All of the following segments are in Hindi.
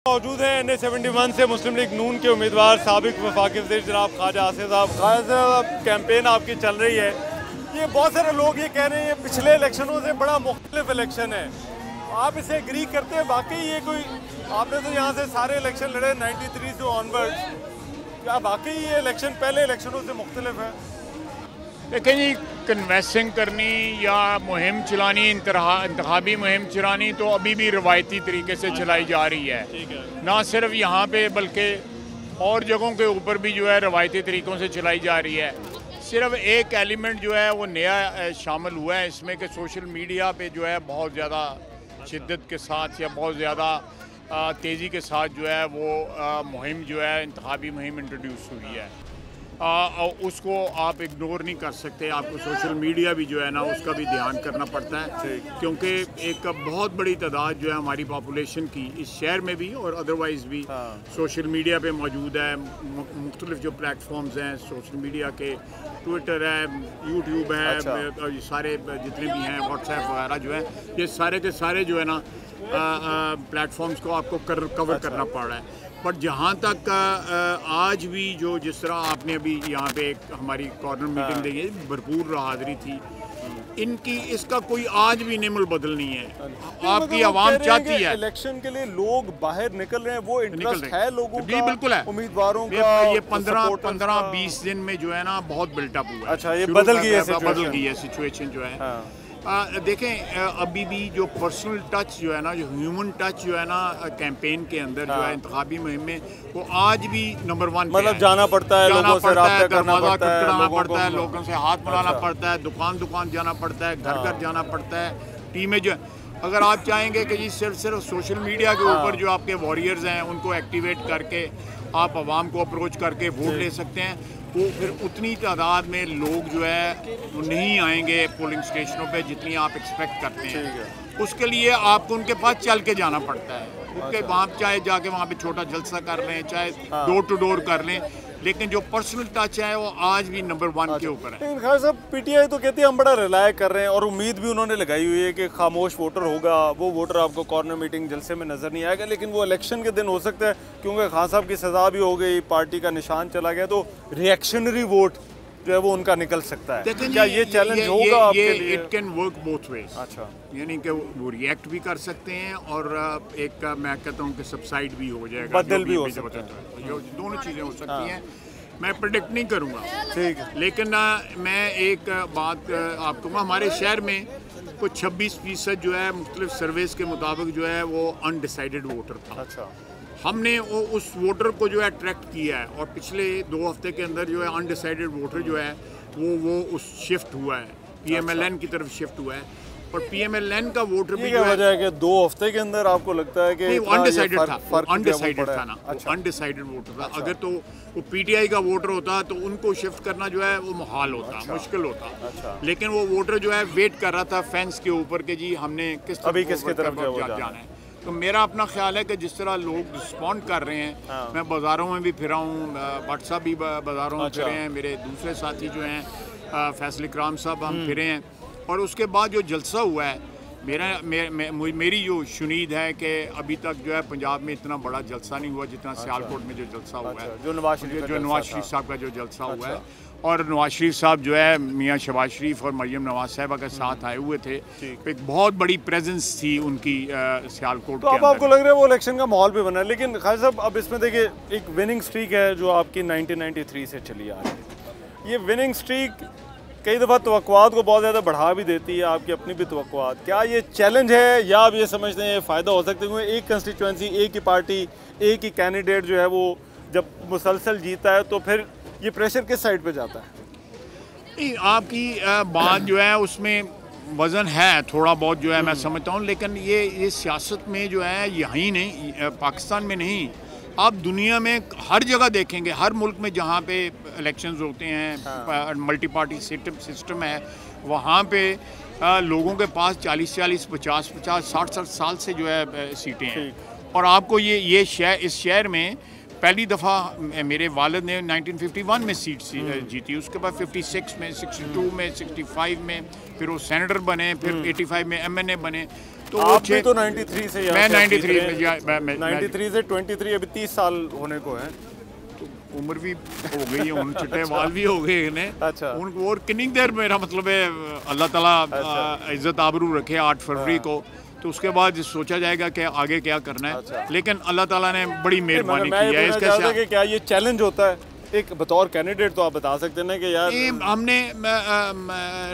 मौजूद हैं NA-71 से मुस्लिम लीग नून के उम्मीदवार साबिक वफाकी वज़ीर जनाब ख्वाजा आसिफ साहब। ख्वाजा साहब, कैंपेन आपकी चल रही है, ये बहुत सारे लोग ये कह रहे हैं ये पिछले इलेक्शनों से बड़ा मुख्तलिफ इलेक्शन है, आप इसे एग्री करते हैं? वाकई ये कोई, आपने तो यहाँ से सारे इलेक्शन लड़े 93 से ऑनवर्ड्स, क्या वाकई ये इलेक्शन पहले इलेक्शनों से मुख्तलिफ है? देखें जी, कन्वेंसिंग करनी या मुहिम चलानी, इंतखाबी मुहिम चलानी तो अभी भी रवायती तरीके से चलाई जा रही है। ना सिर्फ यहाँ पे बल्कि और जगहों के ऊपर भी जो है रवायती तरीक़ों से चलाई जा रही है। सिर्फ एक एलिमेंट जो है वो नया शामिल हुआ है इसमें कि सोशल मीडिया पे जो है बहुत ज़्यादा शिद्दत के साथ या बहुत ज़्यादा तेज़ी के साथ जो है वो मुहिम जो है इंतखाबी मुहिम इंट्रोड्यूस हुई है। उसको आप इग्नोर नहीं कर सकते, आपको सोशल मीडिया भी जो है ना उसका भी ध्यान करना पड़ता है, क्योंकि एक बहुत बड़ी तादाद जो है हमारी पॉपुलेशन की इस शहर में भी और अदरवाइज़ भी सोशल मीडिया पे मौजूद है। मुख्तलिफ जो प्लेटफॉर्म्स हैं सोशल मीडिया के, ट्विटर है, यूट्यूब है, और ये सारे जितने भी हैं, व्हाट्सएप वगैरह जो है, ये सारे के सारे जो है ना प्लेटफॉर्म्स को आपको कवर करना पड़ रहा है। पर जहाँ तक आज भी जो जिस तरह आपने अभी यहाँ पे एक हमारी कॉर्नर मीटिंग देखी, भरपूर हाज़िरी थी इनकी, इसका कोई आज भी निमल बदल नहीं है। आपकी आवाम चाहती है इलेक्शन के लिए लोग बाहर निकल रहे हैं, वो इंटरेस्ट है लोगों का, बिल्कुल है, उम्मीदवारों का। ये 15-20 दिन में जो है ना बहुत बिल्टअप हुआ है। अच्छा, ये बदल गई है सिचुएशन जो है। देखें, अभी भी जो पर्सनल टच जो है ना, जो ह्यूमन टच जो है ना कैंपेन के अंदर जो है इंतखाबी मुहिम में, वो आज भी नंबर 1 मतलब जाना पड़ता है, लोगों से राब्ता करना पड़ता है, लोगों से हाथ मिलाना पड़ता है, दुकान जाना पड़ता है, घर जाना पड़ता है। टीमें जो अगर आप चाहेंगे कि जी सिर्फ सोशल मीडिया के ऊपर जो आपके वॉरियर्स हैं उनको एक्टिवेट करके आप आवाम को अप्रोच करके वोट ले सकते हैं, वो फिर उतनी तादाद में लोग जो है वो नहीं आएंगे पोलिंग स्टेशनों पे जितनी आप एक्सपेक्ट करते हैं। उसके लिए आपको उनके पास चल के जाना पड़ता है, उनके वहाँ चाहे जाके वहाँ पे छोटा जलसा कर लें, चाहे डोर टू डोर कर लें, लेकिन जो पर्सनल टच है वो आज भी नंबर 1 के ऊपर है। लेकिन खास साहब, PTI तो कहती है हम बड़ा रिलाय कर रहे हैं और उम्मीद भी उन्होंने लगाई हुई है कि खामोश वोटर होगा, वो वोटर आपको कॉर्नर मीटिंग जलसे में नजर नहीं आएगा, लेकिन वो इलेक्शन के दिन हो सकता है क्योंकि खान साहब की सजा भी हो गई, पार्टी का निशान चला गया, तो रिएक्शनरी वोट जो है वो उनका निकल सकता है। क्या ये चैलेंज होगा आपके लिए? It can work both ways. अच्छा, यानी कि वो रिएक्ट भी कर सकते हैं और एक मैं कहता हूँ कि सबसाइड भी हो जाएगा, बदल भी हो सकता है, जो दोनों चीज़ें हो सकती हैं। मैं प्रेडिक्ट नहीं करूँगा, ठीक है, लेकिन मैं एक बात आपको, हमारे शहर में कुछ 26% जो है मुख्तलिफ सर्वेस के मुताबिक जो है वो अनडिसाइडेड वोटर था। अच्छा, हमने वो उस वोटर को जो है अट्रैक्ट किया है और पिछले 2 हफ्ते के अंदर जो है अनडिसाइडेड वोटर जो है वो उस शिफ्ट हुआ है, PMLN की तरफ शिफ्ट हुआ है। और PMLN का वोटर भी जो है कि 2 हफ्ते के अंदर आपको लगता है कि अनडिसाइडेड था ना, अनडिसाइडेड वोटर था। अगर तो वो PTI का वोटर होता तो उनको शिफ्ट करना जो है वो मुहाल होता, मुश्किल होता। लेकिन वो वोटर जो है वेट कर रहा था फेंस के ऊपर के जी हमने किसकी तरफ जाना है। तो मेरा अपना ख्याल है कि जिस तरह लोग रिस्पॉन्ड कर रहे हैं, मैं बाज़ारों में भी फिरा हूँ, भट्ट साहब भी बाज़ारों में फिरे हैं, मेरे दूसरे साथी जो हैं फैसल इकराम साहब, हम फिरे हैं। और उसके बाद जो जलसा हुआ है, मेरी जो शुनीद है कि अभी तक जो है पंजाब में इतना बड़ा जलसा नहीं हुआ जितना सियालकोट में जो जलसा हुआ है, जो नवाज शरीफ साहब का जो जलसा हुआ है। और नवाज शरीफ साहब जो है मियाँ शहबाज शरीफ और मरियम नवाज साहिबा के साथ आए हुए थे, एक बहुत बड़ी प्रेजेंस थी उनकी सियालकोट। तो अब आपको लग रहा है वो इलेक्शन का माहौल भी बना है, लेकिन खालिद साहब अब इसमें देखिए एक विनिंग स्ट्रीक है जो आपकी 1993 से चली आ रही है। ये विनिंग स्ट्रीक कई दफ़ा तवक्कुआत को बहुत ज़्यादा बढ़ा भी देती है, आपकी अपनी भी तवक्कुआत। क्या ये चैलेंज है या आप ये समझते हैं फ़ायदा हो सकता है? एक कंस्टिट्यूंसी, एक ही पार्टी, एक ही कैंडिडेट जो है वो जब मुसलसल जीता है तो फिर ये प्रेशर किस साइड पे जाता है? आपकी बात जो है उसमें वज़न है थोड़ा बहुत जो है, मैं समझता हूँ, लेकिन ये सियासत में जो है यहीं नहीं, पाकिस्तान में नहीं, आप दुनिया में हर जगह देखेंगे, हर मुल्क में जहाँ पे इलेक्शंस होते हैं, मल्टी पार्टी सिस्टम है, वहाँ पे लोगों के पास 40-40, 50-50, 60-60 साल से जो है सीटें हैं। और आपको इस शहर में पहली दफ़ा मेरे वालिद ने 1951 में सीट जीती, उसके बाद 56 में, 62 में, 65 में, फिर वो सेनेटर बने, फिर 85 में MNA बने। तो आप भी तो 93 से मैं 93 में 93 से 23 अभी 30 साल होने को है। तो उम्र भी हो गई है, उन चिट्टे वाल भी हो गए इन्हें। अच्छा। उनको और कितनी देर, मेरा मतलब है अल्लाह ताला इज्जत आबरू रखे 8 फरवरी को, तो उसके बाद सोचा जाएगा कि आगे क्या करना है। अच्छा। लेकिन अल्लाह ताला ने बड़ी मेहरबानी की है। इसके क्या ये चैलेंज होता है एक बतौर कैंडिडेट, तो आप बता सकते हैं ना कि यार हमने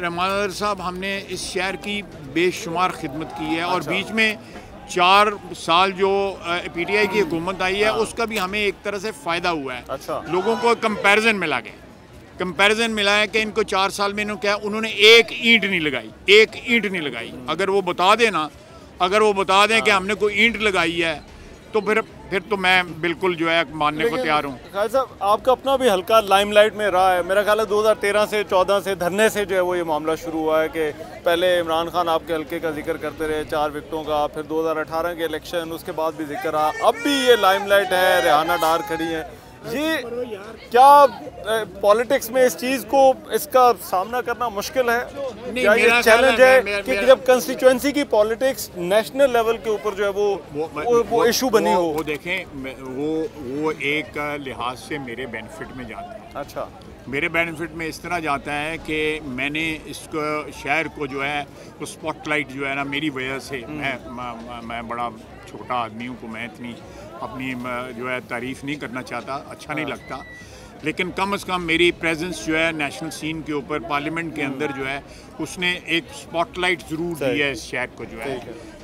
रहमान साहब, हमने इस शहर की बेशुमार खिदमत की है। और बीच में 4 साल जो पीटीआई की हुकूमत आई है उसका भी हमें एक तरह से फ़ायदा हुआ है। अच्छा। लोगों को कंपैरिजन मिला के मिला है कि इनको 4 साल में इन्होंने क्या, उन्होंने एक ईंट नहीं लगाई, एक ईंट नहीं लगाई। अगर वो बता दें कि हमने कोई ईंट लगाई है तो फिर तो मैं बिल्कुल जो है मानने को तैयार हूँ। खालिद साहब, आपका अपना भी हल्का लाइमलाइट में रहा है। मेरा ख्याल है 2013 से 14 से धरने से जो है वो ये मामला शुरू हुआ है कि पहले इमरान खान आपके हल्के का जिक्र करते रहे 4 विकेटों का, फिर 2018 के इलेक्शन, उसके बाद भी जिक्र रहा, अब भी ये लाइमलाइट है, रेहाना डार खड़ी है। ये क्या पॉलिटिक्स में इस चीज़ को, इसका सामना करना मुश्किल है? क्या ये चैलेंज है कि जब कंस्टिट्यूएंसी की पॉलिटिक्स नेशनल लेवल के ऊपर जो है वो इशू बनी हो? वो देखें, वो एक लिहाज से मेरे बेनिफिट में जाता है। अच्छा। मेरे बेनिफिट में इस तरह जाता है कि मैंने इसको शहर को जो है वो स्पॉटलाइट जो है ना मेरी वजह से, मैं बड़ा छोटा आदमी हूँ को मैं इतनी अपनी जो है तारीफ़ नहीं करना चाहता, अच्छा नहीं लगता, लेकिन कम से कम मेरी प्रेजेंस जो है नेशनल सीन के ऊपर पार्लियामेंट के अंदर जो है उसने एक स्पॉटलाइट ज़रूर दी है इस शहर को। जो है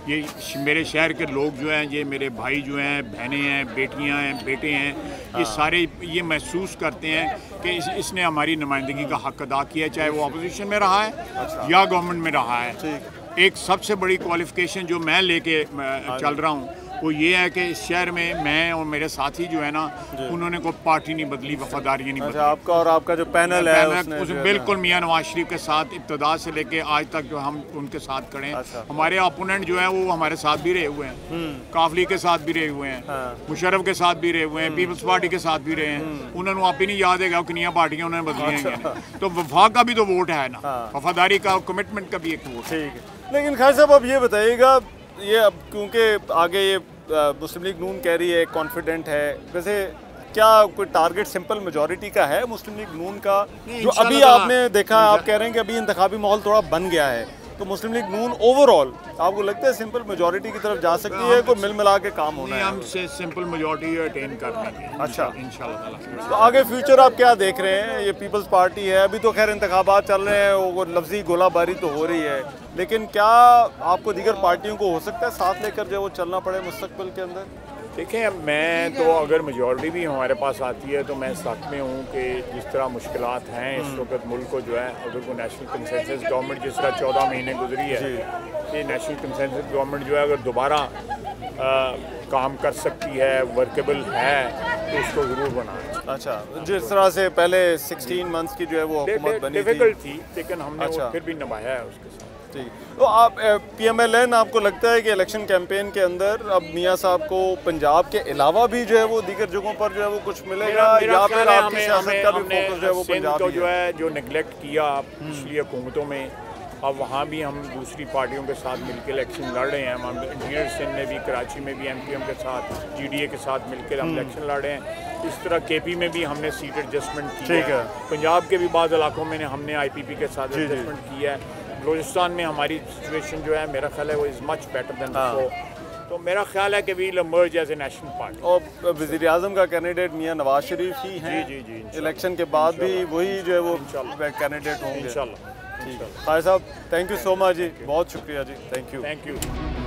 ये मेरे शहर के लोग जो हैं, ये मेरे भाई जो हैं, बहनें हैं, बेटियां हैं, बेटे हैं, ये सारे ये महसूस करते हैं कि इसने हमारी नुमाइंदगी का हक अदा किया, चाहे वो अपोजिशन में रहा है या गवर्नमेंट में रहा है। एक सबसे बड़ी क्वालिफिकेशन जो मैं लेके चल रहा हूँ वो ये है कि इस शहर में मैं और मेरे साथी जो है ना, उन्होंने कोई पार्टी नहीं बदली, वफादारियाँ नहीं बदली। आपका और आपका जो पैनल है उसने बिल्कुल मियां नवाज शरीफ के साथ इब्तदा से लेके आज तक जो हम उनके साथ खड़े हैं। हमारे अपोनेंट जो है वो हमारे साथ भी रहे हुए हैं, काफली के साथ भी रहे हुए हैं, मुशर्रफ के साथ भी रहे हुए हैं, पीपल्स पार्टी के साथ भी रहे हैं। उन्होंने आप ही नहीं याद है कितनी पार्टियां उन्होंने बदली हैं। तो वफा का भी तो वोट है ना, वफादारी का, कमिटमेंट का भी एक वोट है। लेकिन खालिद साहब, अब ये बताइएगा, ये अब क्योंकि आगे ये मुस्लिम लीग नून कह रही है, कॉन्फिडेंट है, वैसे क्या कोई टारगेट सिंपल मेजॉरिटी का है मुस्लिम लीग नून का? जो अभी आपने देखा, आप कह रहे हैं कि अभी इंतखाबी माहौल थोड़ा बन गया है, तो मुस्लिम लीग नून ओवरऑल आपको लगता है सिंपल मेजॉरिटी की तरफ जा सकती है? कोई मिल मिला के काम होना है? हम सिंपल मेजॉरिटी अटेन कर लेंगे। अच्छा, इंशाल्लाह। तो आगे फ्यूचर आप क्या देख रहे हैं? ये पीपल्स पार्टी है, अभी तो खैर इंतखाबात चल रहे हैं, वो लफ्जी गोलाबारी तो हो रही है, लेकिन क्या आपको दीगर पार्टियों को हो सकता है साथ लेकर जो वो चलना पड़े मुस्तकबिल के अंदर? देखिए, मैं तो अगर मेजॉरिटी भी हमारे पास आती है तो मैं साथ में हूँ कि जिस तरह मुश्किलात हैं इस वक्त मुल्क को जो है, अगर कोई नेशनल कंसेंसस गवर्नमेंट जिस तरह 14 महीने गुजरी है, ये नेशनल कंसेंसस गवर्नमेंट जो है अगर दोबारा काम कर सकती है, वर्केबल है, तो उसको ज़रूर बनाएं। अच्छा, जिस तरह से पहले 16 मंथ्स की जो है वो हुकूमत बनी डिफिकल्ट थी, लेकिन हमने वो फिर भी निभाया है उसके साथ। ठीक, तो आप PMLN, आपको लगता है कि इलेक्शन कैंपेन के अंदर अब मियाँ साहब को पंजाब के अलावा भी जो है वो दीगर जगहों पर जो है वो कुछ मिलेगा, या फिर आपकी सियासत का भी फोकस जो है वो पंजाब को जो है जो नेगलेक्ट किया पिछली हुकूमतों में, अब वहाँ भी हम दूसरी पार्टियों के साथ मिलकर इलेक्शन लड़ रहे हैं। हम इंजीनियर सिंध में भी, कराची में भी MPM के साथ, GDA के साथ मिलकर हम इलेक्शन लड़ रहे हैं। इस तरह KP में भी हमने सीट एडजस्टमेंट की है। पंजाब के भी बाद इलाकों में हमने IPP के साथ एडजस्टमेंट किया है। बलूचिस्तान में हमारी सिचुएशन जो है, मेरा ख्याल है वो is much better than before. तो मेरा ख्याल है कि we'll emerge as a national party. और वज़ीर आज़म का कैंडिडेट मियाँ नवाज शरीफ ही हैं। जी। इलेक्शन के बाद भी वही जो है वो कैंडिडेट होंगे इंशाल्लाह। ठीक है खालिद साहब, थैंक यू सो मच जी, बहुत शुक्रिया जी, थैंक यू।